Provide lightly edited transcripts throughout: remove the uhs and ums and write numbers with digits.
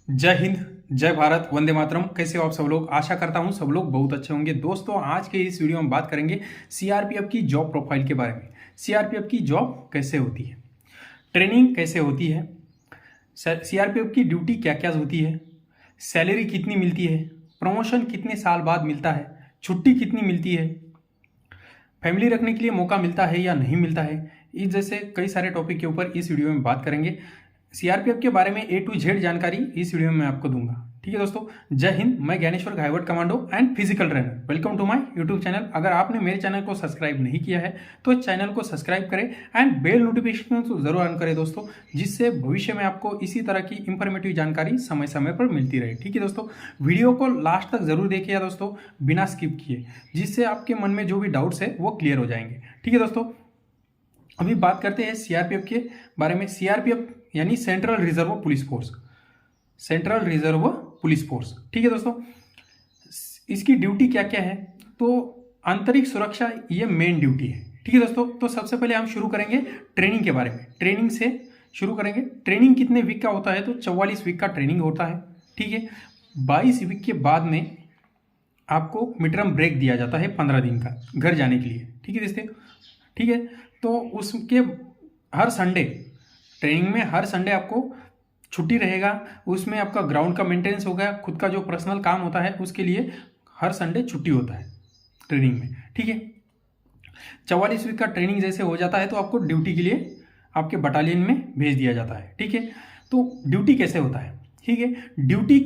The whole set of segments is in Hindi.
जय हिंद, जय भारत, वंदे मातरम। कैसे हो आप सब लोग? आशा करता हूँ सब लोग बहुत अच्छे होंगे। दोस्तों, आज के इस वीडियो में बात करेंगे सीआरपीएफ की जॉब प्रोफाइल के बारे में। सीआरपीएफ की जॉब कैसे होती है, ट्रेनिंग कैसे होती है, सीआरपीएफ की ड्यूटी क्या क्या होती है, सैलरी कितनी मिलती है, प्रमोशन कितने साल बाद मिलता है, छुट्टी कितनी मिलती है, फैमिली रखने के लिए मौका मिलता है या नहीं मिलता है, इस जैसे कई सारे टॉपिक के ऊपर इस वीडियो में बात करेंगे। सीआरपीएफ के बारे में A to Z जानकारी इस वीडियो में मैं आपको दूंगा। ठीक है दोस्तों, जय हिंद। मैं Gyaneshwar Ghaywat commando and physical trainer. Welcome to my YouTube channel. अगर आपने मेरे चैनल को सब्सक्राइब नहीं किया है तो चैनल को सब्सक्राइब करें एंड बेल नोटिफिकेशन को जरूर ऑन करें दोस्तों, जिससे भविष्य में आपको इसी तरह की इंफॉर्मेटिव जानकारी समय समय पर मिलती रहे। ठीक है दोस्तों, वीडियो को लास्ट तक जरूर देखिए दोस्तों, बिना स्किप किए, जिससे आपके मन में जो भी डाउट्स है वो क्लियर हो जाएंगे। ठीक है दोस्तों, अभी बात करते हैं सीआरपीएफ के बारे में। सीआरपीएफ यानी central reserve police force, central reserve police force. ठीक है दोस्तों, इसकी ड्यूटी क्या क्या है? तो आंतरिक सुरक्षा ये मेन ड्यूटी है। ठीक है दोस्तों, तो सबसे पहले हम शुरू करेंगे ट्रेनिंग के बारे में। ट्रेनिंग से शुरू करेंगे। ट्रेनिंग कितने वीक का होता है? तो 44 वीक का ट्रेनिंग होता है। ठीक है, 22 वीक के बाद में आपको मिड टर्म ब्रेक दिया जाता है 15 दिन का घर जाने के लिए। ठीक है दोस्तों, ठीक है, तो उसके हर संडे, ट्रेनिंग में हर संडे आपको छुट्टी रहेगा। उसमें आपका ग्राउंड का मेंटेनेंस होगा, खुद का जो पर्सनल काम होता है उसके लिए हर संडे छुट्टी होता है ट्रेनिंग में। ठीक है, 44 वीक का ट्रेनिंग जैसे हो जाता है तो आपको ड्यूटी के लिए आपके बटालियन में भेज दिया जाता है। ठीक है, तो ड्यूटी कैसे होता है? ठीक है, ड्यूटी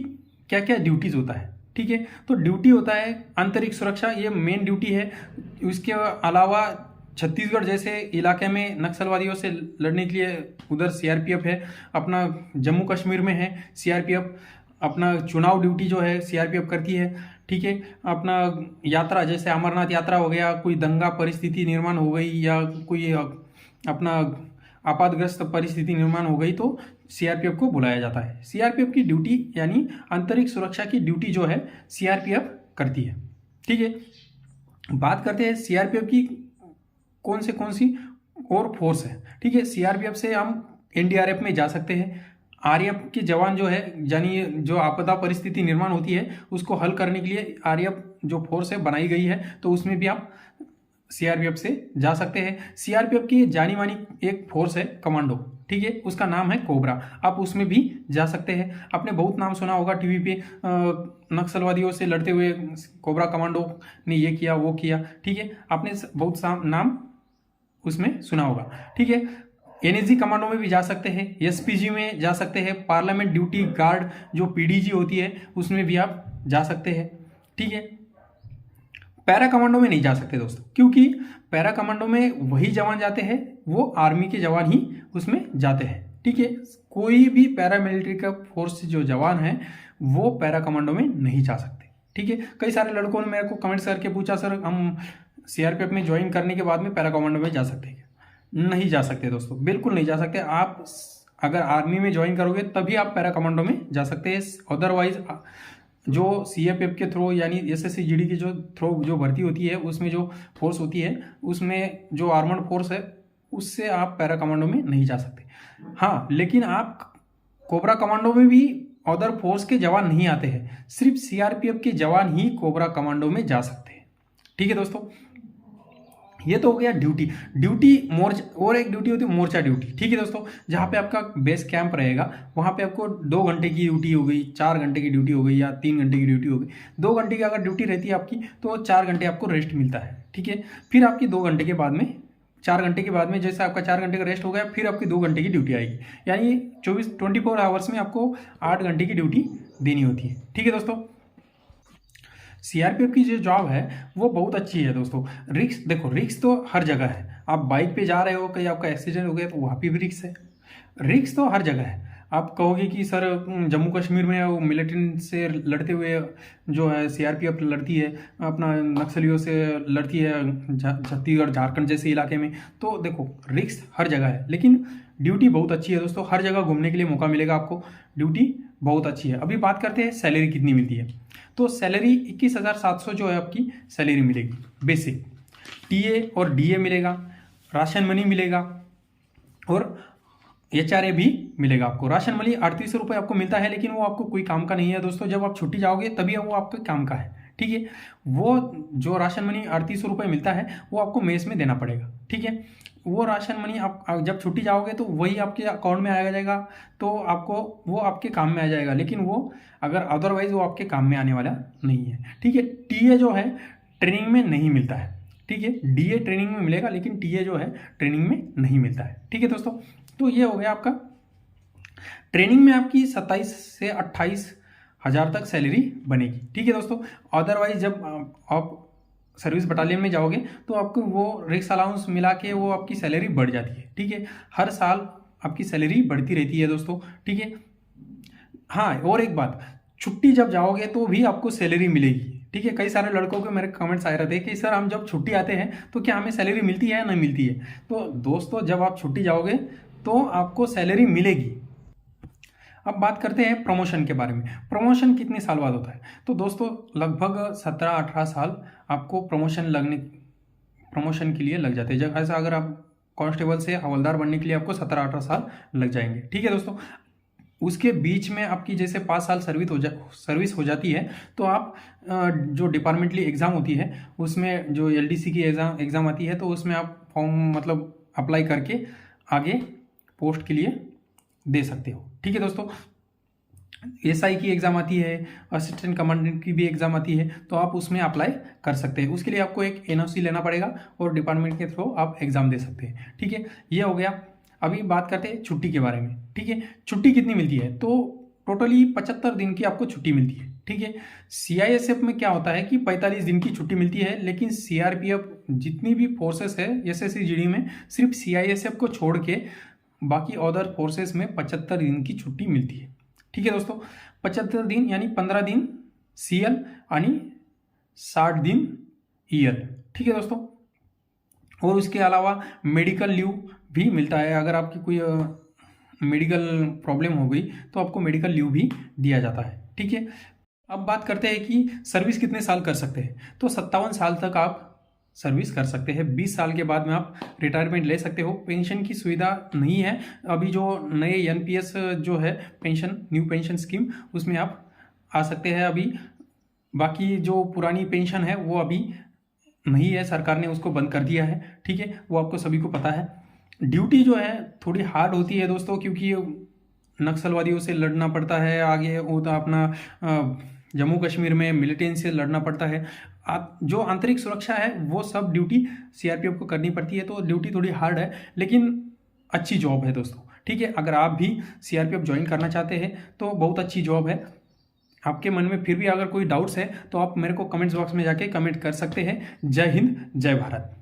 क्या क्या ड्यूटीज होता है? ठीक है, तो ड्यूटी होता है आंतरिक सुरक्षा, ये मेन ड्यूटी है। उसके अलावा छत्तीसगढ़ जैसे इलाके में नक्सलवादियों से लड़ने के लिए उधर सीआरपीएफ है। अपना जम्मू कश्मीर में है सीआरपीएफ। अपना चुनाव ड्यूटी जो है सीआरपीएफ करती है। ठीक है, अपना यात्रा जैसे अमरनाथ यात्रा हो गया, कोई दंगा परिस्थिति निर्माण हो गई या कोई अपना आपातग्रस्त परिस्थिति निर्माण हो गई तो सीआरपीएफ को बुलाया जाता है। सीआरपीएफ की ड्यूटी यानी आंतरिक सुरक्षा की ड्यूटी जो है सीआरपीएफ करती है। ठीक है, बात करते हैं सीआरपीएफ की कौन सी और फोर्स है। ठीक है, सीआरपीएफ से हम एनडीआरएफ में जा सकते हैं। आरएएफ के जवान जो है, यानी जो आपदा परिस्थिति निर्माण होती है उसको हल करने के लिए आरएएफ जो फोर्स है बनाई गई है, तो उसमें भी आप सीआरपीएफ से जा सकते हैं। सीआरपीएफ की जानी मानी एक फोर्स है कमांडो। ठीक है, उसका नाम है कोबरा। आप उसमें भी जा सकते हैं। आपने बहुत नाम सुना होगा टीवी पे, नक्सलवादियों से लड़ते हुए कोबरा कमांडो ने ये किया वो किया। ठीक है, आपने बहुत नाम उसमें सुना होगा। ठीक है, एनएसजी कमांडो में भी जा सकते हैं, एसपीजी में जा सकते हैं, पार्लियामेंट ड्यूटी गार्ड जो पीडीजी होती है उसमें भी आप जा सकते हैं। ठीक है, पैरा कमांडो में नहीं जा सकते दोस्तों, क्योंकि पैरा कमांडो में वही जवान जाते हैं, वो आर्मी के जवान ही उसमें जाते हैं। ठीक है, कोई भी पैरामिलिट्री का फोर्स जो जवान है वो पैरा कमांडो में नहीं जा सकते। ठीक है, कई सारे लड़कों ने मेरे को कमेंट्स करके पूछा, सर हम सीआरपीएफ में ज्वाइन करने के बाद में पैरा कमांडो में जा सकते हैं? नहीं जा सकते दोस्तों, बिल्कुल नहीं जा सकते। आप अगर आर्मी में ज्वाइन करोगे तभी आप पैरा कमांडो में जा सकते हैं। अदरवाइज जो सीएपीएफ के थ्रू यानी एसएससी जीडी के जो थ्रू जो भर्ती होती है उसमें जो फोर्स होती है, उसमें जो आर्मर्ड फोर्स है उससे आप पैरा कमांडो में नहीं जा सकते। हाँ, लेकिन आप कोबरा कमांडो में भी अदर फोर्स के जवान नहीं आते हैं, सिर्फ सीआरपीएफ के जवान ही कोबरा कमांडो में जा सकते हैं। ठीक है दोस्तों, ये तो हो गया ड्यूटी। मोर्चा, और एक ड्यूटी होती है मोर्चा ड्यूटी। ठीक है दोस्तों, जहाँ पे आपका बेस कैंप रहेगा वहाँ पे आपको 2 घंटे की ड्यूटी हो गई, 4 घंटे की ड्यूटी हो गई या 3 घंटे की ड्यूटी हो गई। 2 घंटे की अगर ड्यूटी रहती है आपकी तो 4 घंटे आपको रेस्ट मिलता है। ठीक है, फिर आपकी 2 घंटे के बाद में 4 घंटे के बाद में जैसे आपका 4 घंटे का रेस्ट हो गया, फिर आपकी 2 घंटे की ड्यूटी आएगी, यानी 24 आवर्स में आपको 8 घंटे की ड्यूटी देनी होती है। ठीक है दोस्तों, सीआरपीएफ की जो जॉब है वो बहुत अच्छी है दोस्तों। रिस्क देखो, रिस्क तो हर जगह है। आप बाइक पे जा रहे हो, कहीं आपका एक्सीडेंट हो गया तो वहाँ पे भी रिस्क है। रिस्क तो हर जगह है। आप कहोगे कि सर जम्मू कश्मीर में वो मिलिटेंट से लड़ते हुए जो है सीआरपीएफ लड़ती है, अपना नक्सलियों से लड़ती है छत्तीसगढ़ झारखंड जैसे इलाके में, तो देखो रिस्क हर जगह है, लेकिन ड्यूटी बहुत अच्छी है दोस्तों। हर जगह घूमने के लिए मौका मिलेगा आपको, ड्यूटी बहुत अच्छी है। अभी बात करते हैं सैलरी कितनी मिलती है। तो सैलरी 21,700 जो है आपकी सैलरी मिलेगी बेसिक। टीए और डीए मिलेगा, राशन मनी मिलेगा और HRA भी मिलेगा आपको। राशन मनी 3800 रुपये आपको मिलता है, लेकिन वो आपको कोई काम का नहीं है दोस्तों। जब आप छुट्टी जाओगे तभी वो आपके काम का है, ठीक है। वो जो राशन मनी 3800 रुपये मिलता है वो आपको मेस में देना पड़ेगा, ठीक है। वो राशन मनी आप जब छुट्टी जाओगे तो वही आपके अकाउंट में आ जाएगा, तो आपको वो आपके काम में आ जाएगा, लेकिन वो अगर अदरवाइज वो आपके काम में आने वाला नहीं है, ठीक है। टीए जो है ट्रेनिंग में नहीं मिलता है, ठीक है। डीए ट्रेनिंग में मिलेगा, लेकिन टीए जो है ट्रेनिंग में नहीं मिलता है, ठीक है दोस्तों। तो ये हो गया आपका। ट्रेनिंग में आपकी 27 से 28 हज़ार तक सैलरी बनेगी, ठीक है दोस्तों। अदरवाइज जब आप सर्विस बटालियन में जाओगे तो आपको वो रिक्स अलाउंस मिला के वो आपकी सैलरी बढ़ जाती है, ठीक है। हर साल आपकी सैलरी बढ़ती रहती है दोस्तों, ठीक है। हाँ, और एक बात, छुट्टी जब जाओगे तो भी आपको सैलरी मिलेगी, ठीक है। कई सारे लड़कों के मेरे कमेंट्स आए रहते हैं कि सर हम जब छुट्टी आते हैं तो क्या हमें सैलरी मिलती है या नहीं मिलती है। तो दोस्तों जब आप छुट्टी जाओगे तो आपको सैलरी मिलेगी। अब बात करते हैं प्रमोशन के बारे में। प्रमोशन कितने साल बाद होता है? तो दोस्तों लगभग 17-18 साल आपको प्रमोशन के लिए लग जाते हैं। जब ऐसा अगर आप कांस्टेबल से हवलदार बनने के लिए आपको 17-18 साल लग जाएंगे, ठीक है दोस्तों। उसके बीच में आपकी जैसे 5 साल सर्विस हो जाती है तो आप जो डिपार्टमेंटली एग्ज़ाम होती है उसमें जो LDC की एग्ज़ाम आती है, तो उसमें आप फॉर्म मतलब अप्लाई करके आगे पोस्ट के लिए दे सकते हो, ठीक है दोस्तों। SI की एग्ज़ाम आती है, असिस्टेंट कमांडेंट की भी एग्ज़ाम आती है, तो आप उसमें अप्लाई कर सकते हैं। उसके लिए आपको एक NOC लेना पड़ेगा और डिपार्टमेंट के थ्रू आप एग्ज़ाम दे सकते हैं, ठीक है। ये हो गया। अभी बात करते हैं छुट्टी के बारे में, ठीक है। छुट्टी कितनी मिलती है? तो टोटली 75 दिन की आपको छुट्टी मिलती है, ठीक है। CISF में क्या होता है कि 45 दिन की छुट्टी मिलती है, लेकिन CRPF जितनी भी फोर्सेस है SSC GD में सिर्फ CISF को छोड़ के बाकी अदर फोर्सेस में 75 दिन की छुट्टी मिलती है, ठीक है दोस्तों। 75 दिन यानी 15 दिन CL यानी 60 दिन EL, ठीक है दोस्तों। और उसके अलावा मेडिकल लीव भी मिलता है। अगर आपकी कोई मेडिकल प्रॉब्लम हो गई तो आपको मेडिकल लीव भी दिया जाता है, ठीक है। अब बात करते हैं कि सर्विस कितने साल कर सकते हैं। तो 57 साल तक आप सर्विस कर सकते हैं। 20 साल के बाद में आप रिटायरमेंट ले सकते हो। पेंशन की सुविधा नहीं है अभी। जो नए NPS जो है पेंशन, न्यू पेंशन स्कीम, उसमें आप आ सकते हैं अभी। बाकी जो पुरानी पेंशन है वो अभी नहीं है, सरकार ने उसको बंद कर दिया है, ठीक है। वो आपको सभी को पता है। ड्यूटी जो है थोड़ी हार्ड होती है दोस्तों, क्योंकि नक्सलवादियों से लड़ना पड़ता है। आगे वो तो अपना जम्मू कश्मीर में मिलिटेंट से लड़ना पड़ता है। जो आंतरिक सुरक्षा है वो सब ड्यूटी CRPF को करनी पड़ती है। तो ड्यूटी थोड़ी हार्ड है, लेकिन अच्छी जॉब है दोस्तों, ठीक है। अगर आप भी CRPF ज्वाइन करना चाहते हैं तो बहुत अच्छी जॉब है। आपके मन में फिर भी अगर कोई डाउट्स है तो आप मेरे को कमेंट्स बॉक्स में जाके कमेंट कर सकते हैं। जय हिंद, जय भारत।